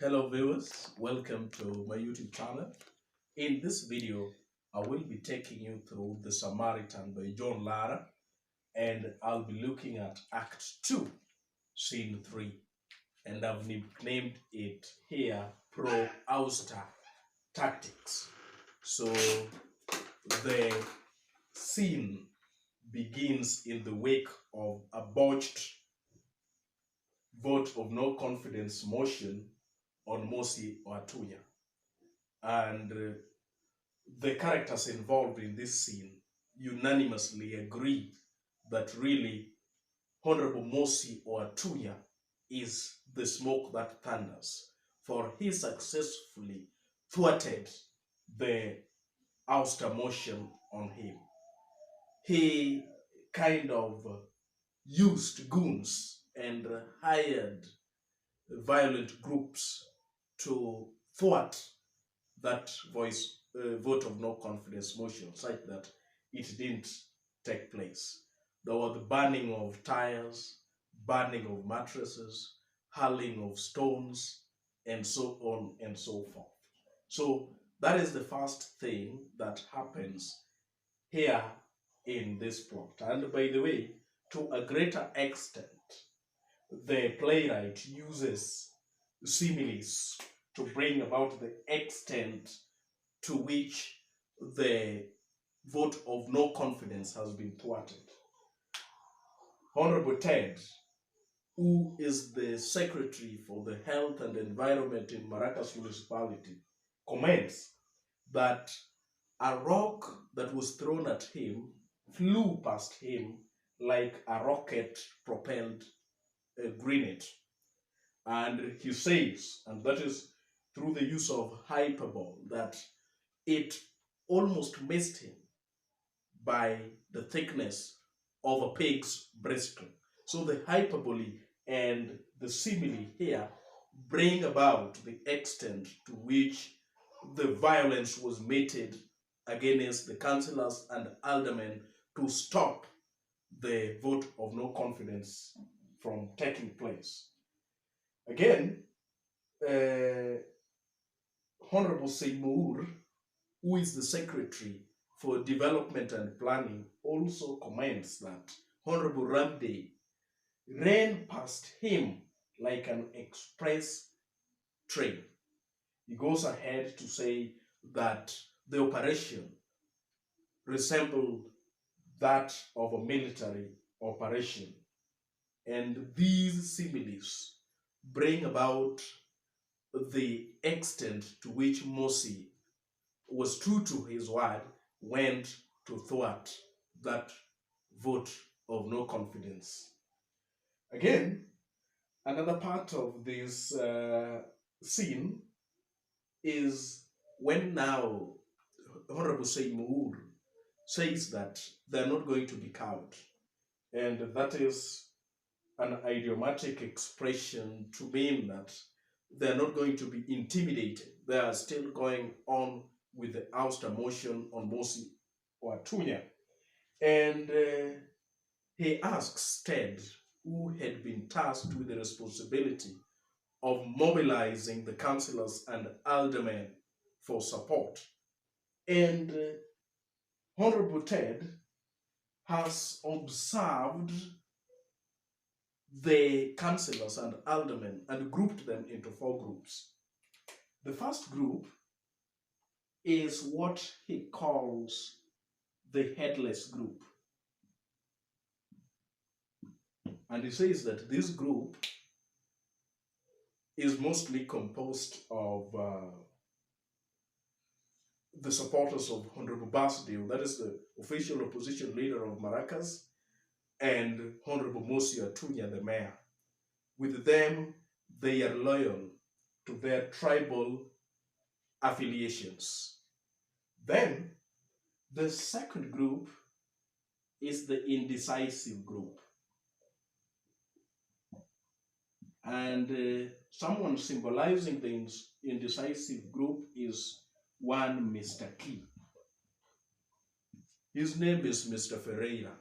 Hello viewers, welcome to my YouTube channel. In this video, I will be taking you through The Samaritan by John Lara, and I'll be looking at Act 2, Scene 3, and I've named it here PRO-OUSTER Tactics. So the scene begins in the wake of a botched vote of no confidence motion on Mossi or Tunya. And the characters involved in this scene unanimously agree that really Honorable Mossi or Tunya is the smoke that thunders, for he successfully thwarted the ouster motion on him. He kind of used goons and hired violent groups to thwart that vote of no confidence motion, such that it didn't take place. There was the burning of tires, burning of mattresses, hurling of stones, and so on and so forth. So that is the first thing that happens here in this plot. And by the way, to a greater extent, the playwright uses similes to bring about the extent to which the vote of no confidence has been thwarted. Honorable Ted, who is the Secretary for the Health and Environment in Maracas Municipality, comments that a rock that was thrown at him flew past him like a rocket-propelled grenade. And he says, and that is through the use of hyperbole, that it almost missed him by the thickness of a pig's breastbone. So the hyperbole and the simile here bring about the extent to which the violence was meted against the councillors and aldermen to stop the vote of no confidence from taking place. Again, Honorable Seymour, who is the Secretary for Development and Planning, also comments that Honorable Ramdaye ran past him like an express train. He goes ahead to say that the operation resembled that of a military operation. And these similes bring about the extent to which Mossi was true to his word, went to thwart that vote of no confidence. Again, another part of this scene is when now Honorable Seymour says that they're not going to be cowed. And that is an idiomatic expression to mean that they're not going to be intimidated. They are still going on with the ouster motion on Mossi or Tunya. And he asks Ted, who had been tasked with the responsibility of mobilizing the councillors and aldermen for support. And Honorable Ted has observed the councillors and aldermen and grouped them into 4 groups. The first group is what he calls the headless group. And he says that this group is mostly composed of the supporters of Honorable Basdeo, that is the official opposition leader of Maracas, and Honorable Mossi Tunya, the mayor. With them, they are loyal to their tribal affiliations. Then, the second group is the indecisive group. And someone symbolizing the indecisive group is one Mr. Key. His name is Mr. Ferreira,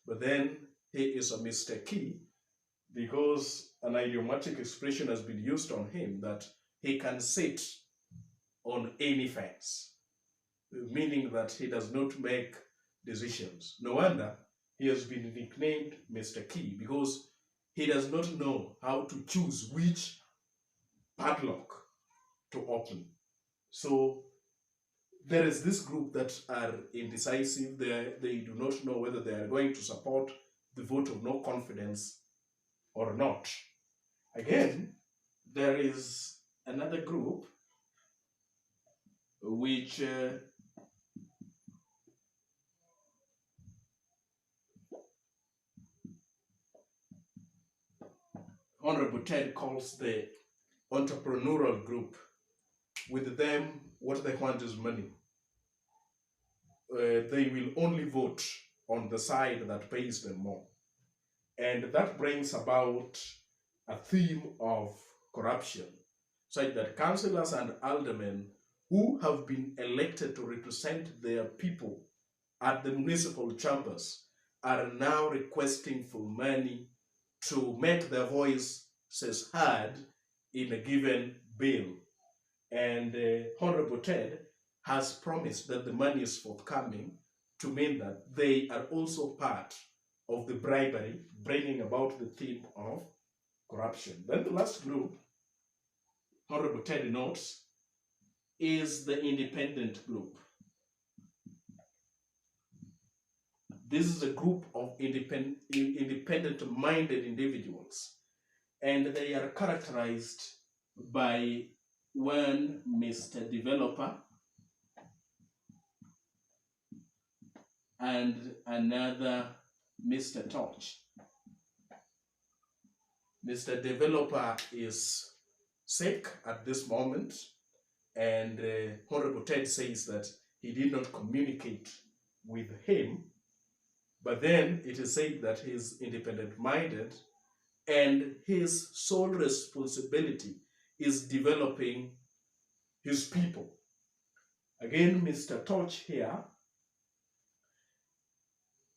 but then he is a Mr. Key because an idiomatic expression has been used on him that he can sit on any fence, meaning that he does not make decisions. No wonder he has been nicknamed Mr. Key, because he does not know how to choose which padlock to open. So there is this group that are indecisive. They do not know whether they are going to support the vote of no confidence or not. Again, there is another group which Honorable Ted calls the entrepreneurial group. With them, what they want is money. They will only vote on the side that pays them more. And that brings about a theme of corruption, such that councillors and aldermen who have been elected to represent their people at the municipal chambers are now requesting for money to make their voices heard in a given bill. And Honorable Ted has promised that the money is forthcoming, to mean that they are also part of the bribery, bringing about the theme of corruption. Then the last group, Honorable Ted notes, is the independent group. This is a group of independent-minded individuals, and they are characterized by one Mr. Developer and another Mr. Torch. Mr. Developer is sick at this moment, and Honorable Ted says that he did not communicate with him, but then it is said that he is independent-minded and his sole responsibility is developing his people. Again, Mr. Torch here,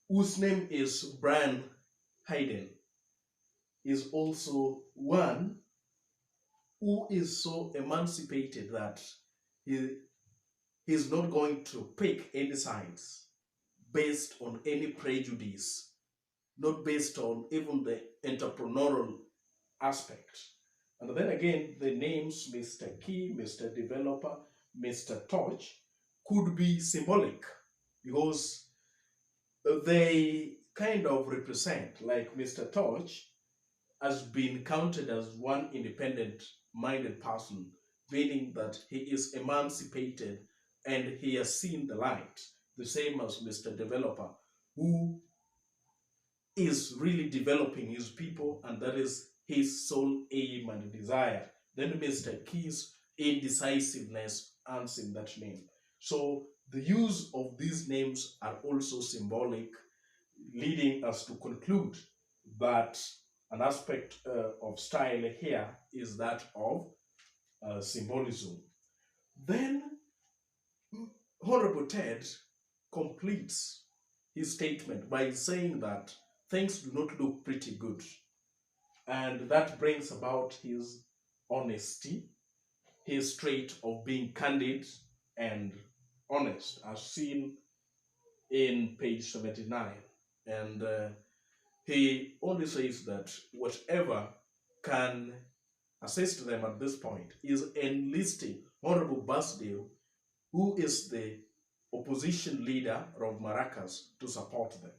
whose name is Brian Hayden, is also one who is so emancipated that he is not going to pick any sides based on any prejudice, not based on even the entrepreneurial aspect. And then again, the names Mr. Key, Mr. Developer, Mr. Torch could be symbolic, because they kind of represent, like Mr. Torch has been counted as one independent-minded person, meaning that he is emancipated and he has seen the light, the same as Mr. Developer, who is really developing his people, and that is his sole aim and desire. Then Mr. Key's indecisiveness earns him that name. So the use of these names are also symbolic, leading us to conclude that an aspect of style here is that of symbolism. Then Honorable Ted completes his statement by saying that things do not look pretty good, and that brings about his honesty, his trait of being candid and honest, as seen in page 79. And he only says that whatever can assist them at this point is enlisting Honorable Basdeo, who is the opposition leader of Maracas, to support them.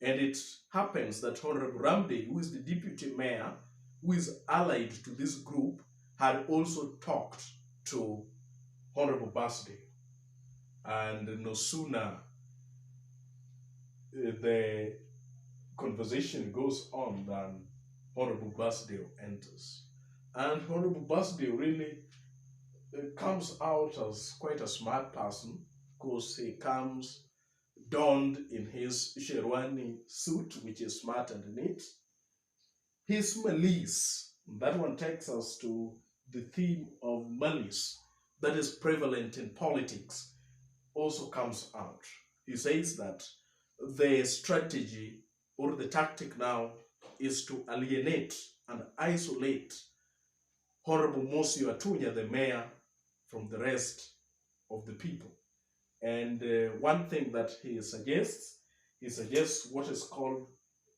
And it happens that Honorable Ramdaye, who is the deputy mayor, who is allied to this group, had also talked to Honorable Basdeo. And no sooner the conversation goes on than Honorable Basdeo enters. And Honorable Basdeo really comes out as quite a smart person, because he comes donned in his Sherwani suit, which is smart and neat. His malice, that one takes us to the theme of malice that is prevalent in politics, also comes out. He says that the strategy or the tactic now is to alienate and isolate Honorable Mossi Tunya, the mayor, from the rest of the people. And one thing that he suggests what is called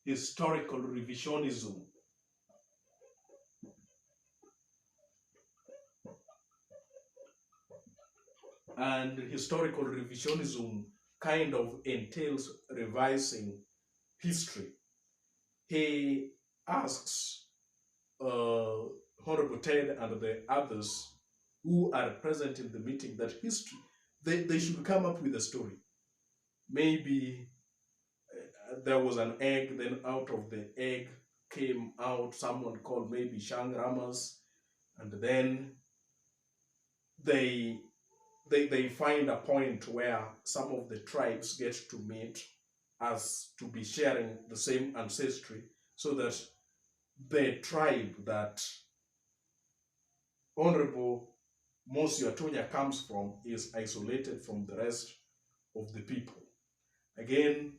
historical revisionism. And historical revisionism kind of entails revising history. He asks Honorable Ted and the others who are present in the meeting that history, they should come up with a story. Maybe there was an egg, then out of the egg came out someone called maybe Shangramas, and then they find a point where some of the tribes get to meet as to be sharing the same ancestry, so that the tribe that Honorable Mossi Tunya comes from is isolated from the rest of the people. Again,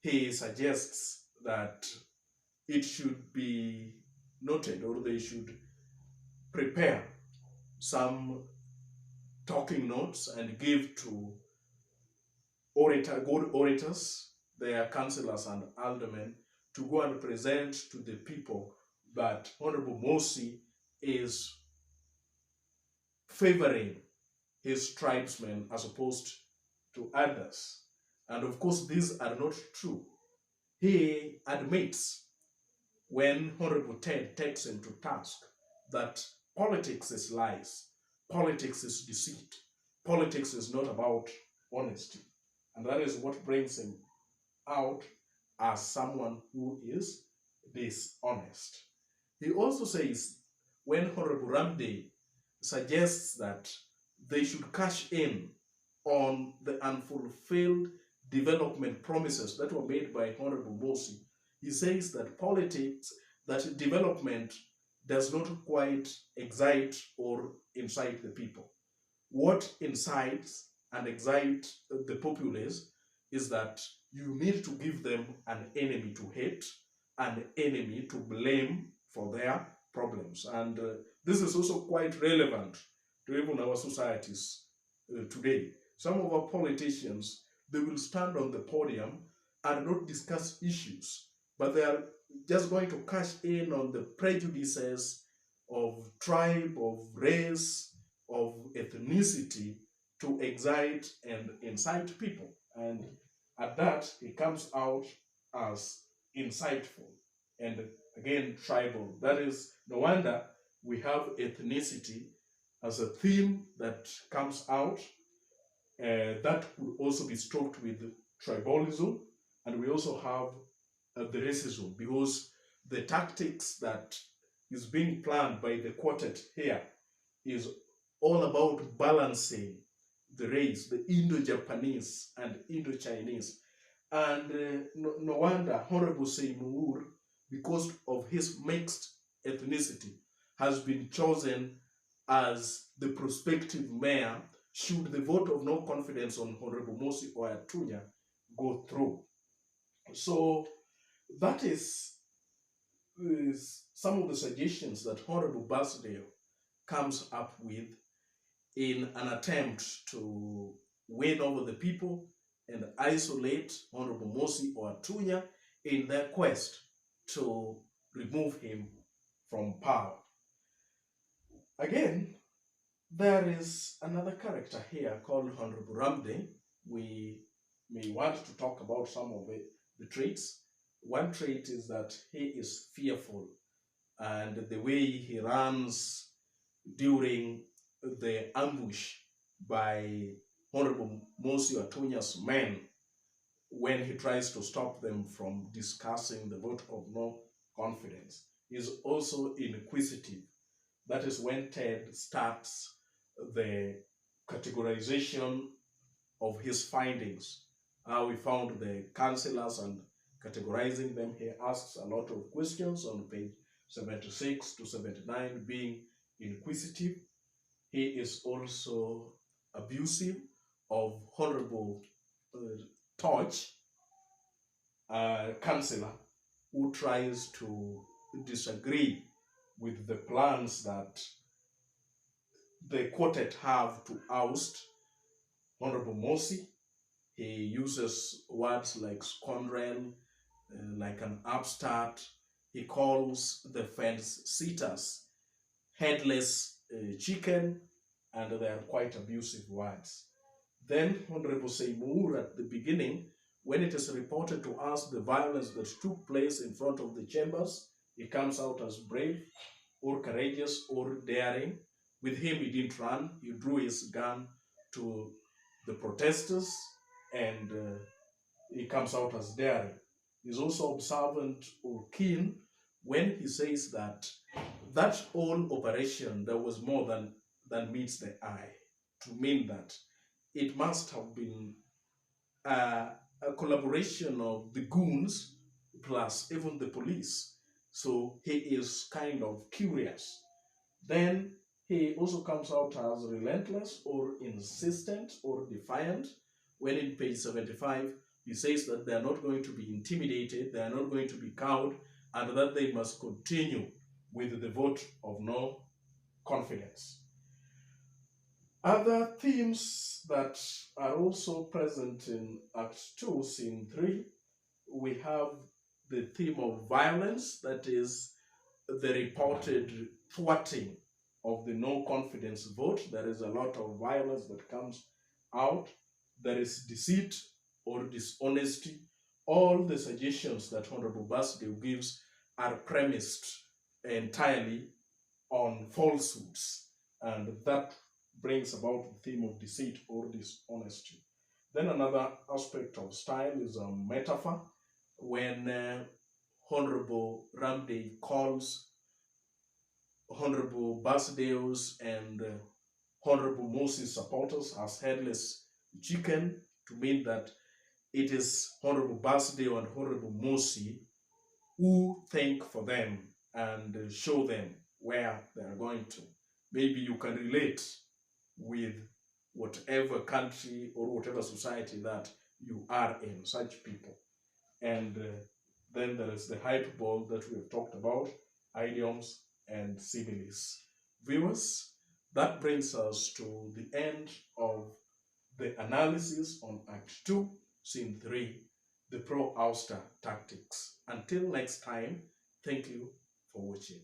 he suggests that it should be noted, or they should prepare some talking notes and give to good orators, their councillors and aldermen, to go and present to the people that Honorable Mossi is favoring his tribesmen as opposed to others. And of course, these are not true. He admits, when Honorable Ted takes him to task, that politics is lies, politics is deceit, politics is not about honesty. And that is what brings him out as someone who is dishonest. He also says, when Honorable Ramdaye suggests that they should cash in on the unfulfilled development promises that were made by Honorable Mossi, he says that politics, that development does not quite excite or incite the people. What incites and excites the populace is that you need to give them an enemy to hate, an enemy to blame for their problems. And this is also quite relevant to even our societies today. Some of our politicians, they will stand on the podium and not discuss issues, but they are just going to cash in on the prejudices of tribe, of race, of ethnicity to excite and incite people. And at that, it comes out as insightful and again tribal. That is, no wonder we have ethnicity as a theme that comes out. That could also be stroked with tribalism, and we also have the racism, because the tactics that is being planned by the quartet here is all about balancing the race, the Indo-Japanese and Indo-Chinese. And no wonder Honorable Seymour, because of his mixed ethnicity, has been chosen as the prospective mayor should the vote of no confidence on Honorable Mossi Tunya go through. So that is some of the suggestions that Honorable Basdeo comes up with in an attempt to win over the people and isolate Honorable Mossi Tunya in their quest to remove him from power. Again, there is another character here called Honorable Ramdaye. We may want to talk about some of the traits. One trait is that he is fearful, and the way he runs during the ambush by Honorable Mossi Tunya's men when he tries to stop them from discussing the vote of no confidence is also inquisitive. That is when Ted starts the categorization of his findings. We found the councillors and categorizing them. He asks a lot of questions on page 76 to 79, being inquisitive. He is also abusive of Honorable Touch, councillor, who tries to disagree with the plans that the quartet have to oust Honorable Mossi. He uses words like scoundrel, like an upstart. He calls the fence sitters headless chicken, and they are quite abusive words. Then Honorable Seymour, at the beginning, when it is reported to us the violence that took place in front of the chambers, he comes out as brave or courageous or daring. With him, he didn't run. He drew his gun to the protesters, and he comes out as daring. He's also observant or keen when he says that that whole operation, there was more than meets the eye, to mean that it must have been a collaboration of the goons plus even the police. So he is kind of curious. Then he also comes out as relentless or insistent or defiant, when in page 75 he says that they are not going to be intimidated, they are not going to be cowed, and that they must continue with the vote of no confidence. Other themes that are also present in Act 2, Scene 3, we have the theme of violence, that is the reported thwarting of the no confidence vote. There is a lot of violence that comes out. There is deceit or dishonesty. All the suggestions that Honorable Basdeo gives are premised entirely on falsehoods, and that brings about the theme of deceit or dishonesty. Then another aspect of style is a metaphor. When Honorable Ramdaye calls Honorable Basdeo's and Honorable Mossi's supporters as headless chicken, to mean that it is Honorable Basdeo and Honorable Mossi who think for them and show them where they are going to. Maybe you can relate with whatever country or whatever society that you are in, such people. And then there is the hyperbole that we have talked about, idioms and similes. Viewers, that brings us to the end of the analysis on Act 2, Scene 3, the pro-ouster tactics. Until next time, thank you for watching.